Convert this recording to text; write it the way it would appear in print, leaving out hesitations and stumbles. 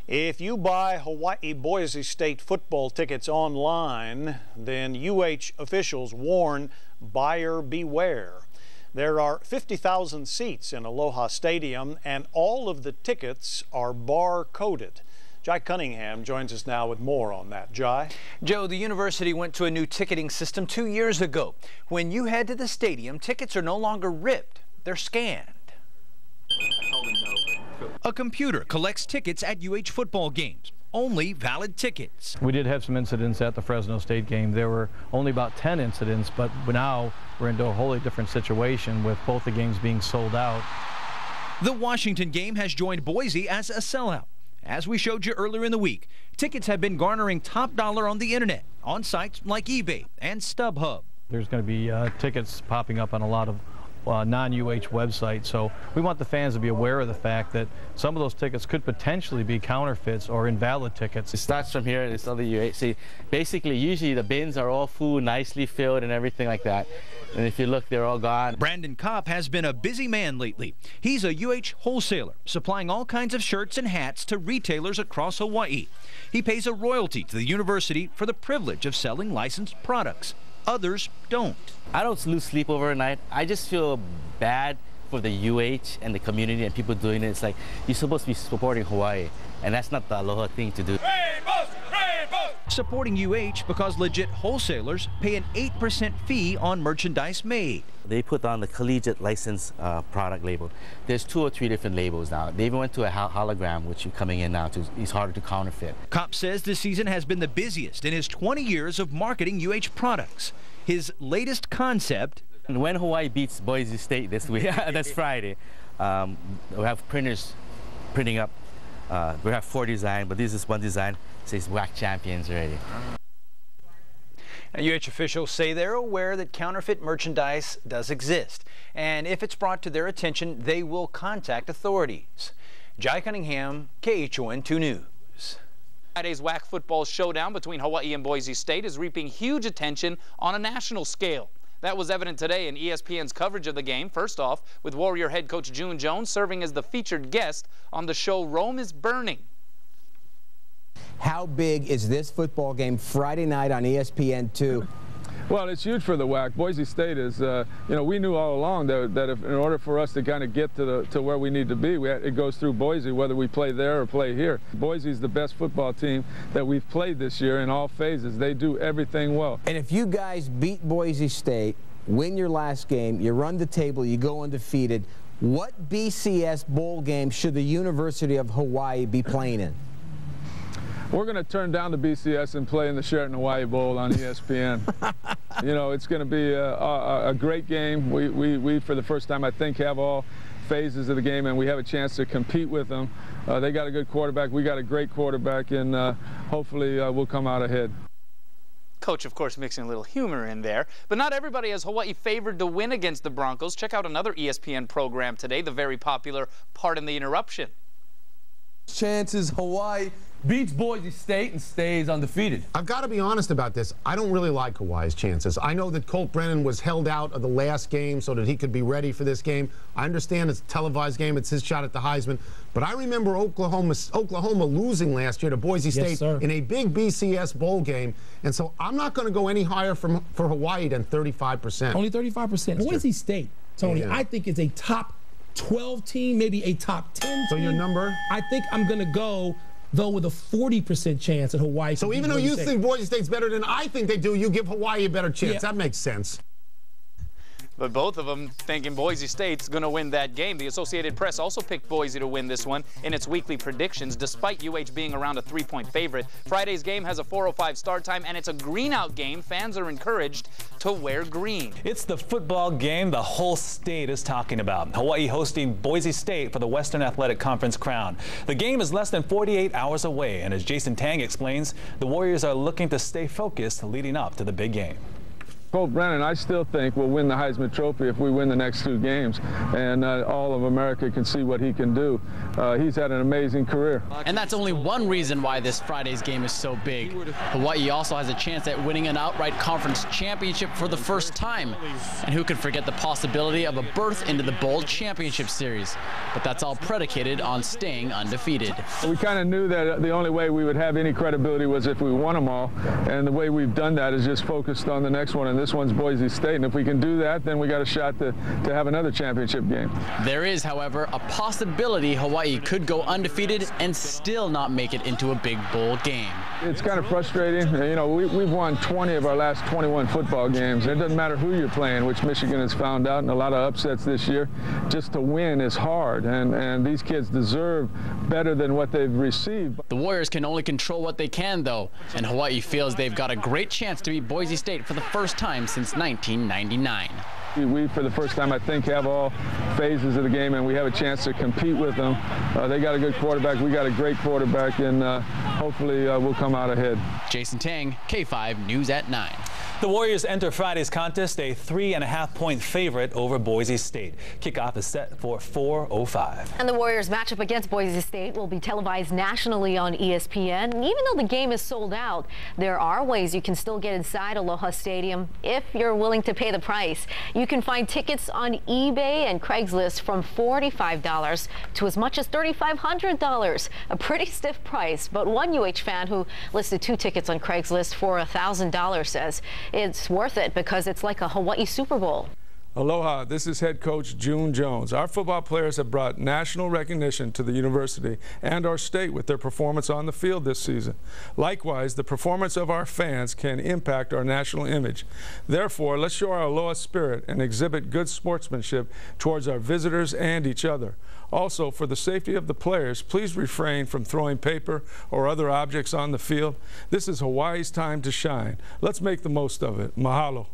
If you buy Hawaii Boise State football tickets online, then UH officials warn buyer beware. There are 50,000 seats in Aloha Stadium, and all of the tickets are bar-coded. Jai Cunningham joins us now with more on that. Jai? Joe, the university went to a new ticketing system 2 years ago. When you head to the stadium, tickets are no longer ripped, they're scanned. A computer collects tickets at UH football games, only valid tickets. We did have some incidents at the Fresno State game. There were only about 10 incidents, but now we're into a wholly different situation with both the games being sold out. The Washington game has joined Boise as a sellout. As we showed you earlier in the week, tickets have been garnering top dollar on the internet, on sites like eBay and StubHub. There's going to be tickets popping up on a lot of non-UH websites, so we want the fans to be aware of the fact that some of those tickets could potentially be counterfeits or invalid tickets. It starts from here and it's all the UH. See, basically, usually the bins are all full, nicely filled and everything like that. And if you look, they're all gone. Brandon Kopp has been a busy man lately. He's a UH wholesaler, supplying all kinds of shirts and hats to retailers across Hawaii. He pays a royalty to the university for the privilege of selling licensed products. Others don't. I don't lose sleep overnight. I just feel bad for the UH and the community and people doing it. It's like, you're supposed to be supporting Hawaii, and that's not the Aloha thing to do. Rainbows! Rainbows! Supporting UH because legit wholesalers pay an 8% fee on merchandise made. They put on the collegiate license product label. There's 2 or 3 different labels now. They even went to a hologram, which is coming in now. It's harder to counterfeit. Kopp says this season has been the busiest in his 20 years of marketing UH products. His latest concept. And when Hawaii beats Boise State this week, that's Friday, we have printers printing up. We have 4 designs, but this is one design. It says WAC champions already. Now, UH officials say they're aware that counterfeit merchandise does exist, and if it's brought to their attention, they will contact authorities. Jai Cunningham, KHON 2 News. Friday's WAC football showdown between Hawaii and Boise State is reaping huge attention on a national scale. That was evident today in ESPN's coverage of the game. First off, with Warrior head coach June Jones serving as the featured guest on the show Rome is Burning. How big is this football game Friday night on ESPN2? Well, it's huge for the WAC. Boise State is, we knew all along that if, in order for us to kind of get to where we need to be, it goes through Boise, whether we play there or play here. Boise is the best football team that we've played this year in all phases. They do everything well. And if you guys beat Boise State, win your last game, you run the table, you go undefeated, what BCS bowl game should the University of Hawaii be playing in? We're going to turn down the BCS and play in the Sheraton Hawaii Bowl on ESPN. It's going to be a great game. We, for the first time, I think, have all phases of the game, and we have a chance to compete with them. They got a good quarterback. We got a great quarterback, and hopefully we'll come out ahead. Coach, of course, mixing a little humor in there. But not everybody has Hawaii favored to win against the Broncos. Check out another ESPN program today, the very popular Pardon the Interruption. Chances Hawaii beats Boise State and stays undefeated. I've got to be honest about this. I don't really like Hawaii's chances. I know that Colt Brennan was held out of the last game so that he could be ready for this game. I understand it's a televised game. It's his shot at the Heisman. But I remember Oklahoma losing last year to Boise State in a big BCS bowl game. And so I'm not going to go any higher for Hawaii than 35%. Only 35%. Boise State, Tony, I think is a top 12 team, maybe a top 10 team. So your number? I think I'm going to go, though, with a 40% chance that Hawaii. So even though you think Boise State's better than I think they do, you give Hawaii a better chance. Yeah. That makes sense. But both of them thinking Boise State's going to win that game. The Associated Press also picked Boise to win this one in its weekly predictions, despite UH being around a 3-point favorite. Friday's game has a 4:05 start time, and it's a green-out game. Fans are encouraged to wear green. It's the football game the whole state is talking about. Hawaii hosting Boise State for the Western Athletic Conference crown. The game is less than 48 hours away, and as Jason Tang explains, the Warriors are looking to stay focused leading up to the big game. Colt Brennan, I still think, will win the Heisman Trophy if we win the next 2 games, and all of America can see what he can do. He's had an amazing career. And that's only one reason why this Friday's game is so big. Hawaii also has a chance at winning an outright conference championship for the first time. And who could forget the possibility of a berth into the Bowl Championship Series? But that's all predicated on staying undefeated. We kind of knew that the only way we would have any credibility was if we won them all, and the way we've done that is just focused on the next one, and this one's Boise State, and if we can do that, then we got a shot to have another championship game. There is, however, a possibility Hawaii could go undefeated and still not make it into a big bowl game. It's kind of frustrating. You know, we've won 20 of our last 21 football games. It doesn't matter who you're playing, which Michigan has found out, and a lot of upsets this year. Just to win is hard, and these kids deserve better than what they've received. The Warriors can only control what they can, though, and Hawaii feels they've got a great chance to beat Boise State for the first time since 1999. We, for the first time, I think, have all phases of the game, and we have a chance to compete with them. They got a good quarterback. We got a great quarterback, and hopefully we'll come out ahead. Jason Tang, K5 News at 9. The Warriors enter Friday's contest a 3.5-point favorite over Boise State. Kickoff is set for 4:05. And the Warriors matchup against Boise State will be televised nationally on ESPN. And even though the game is sold out, there are ways you can still get inside Aloha Stadium if you're willing to pay the price. You can find tickets on eBay and Craigslist from $45 to as much as $3,500. A pretty stiff price, but one UH fan who listed 2 tickets on Craigslist for $1,000 says it's worth it because it's like a Hawaii Super Bowl. Aloha, this is head coach June Jones. Our football players have brought national recognition to the university and our state with their performance on the field this season. Likewise, the performance of our fans can impact our national image. Therefore, let's show our Aloha spirit and exhibit good sportsmanship towards our visitors and each other. Also, for the safety of the players, please refrain from throwing paper or other objects on the field. This is Hawaii's time to shine. Let's make the most of it. Mahalo.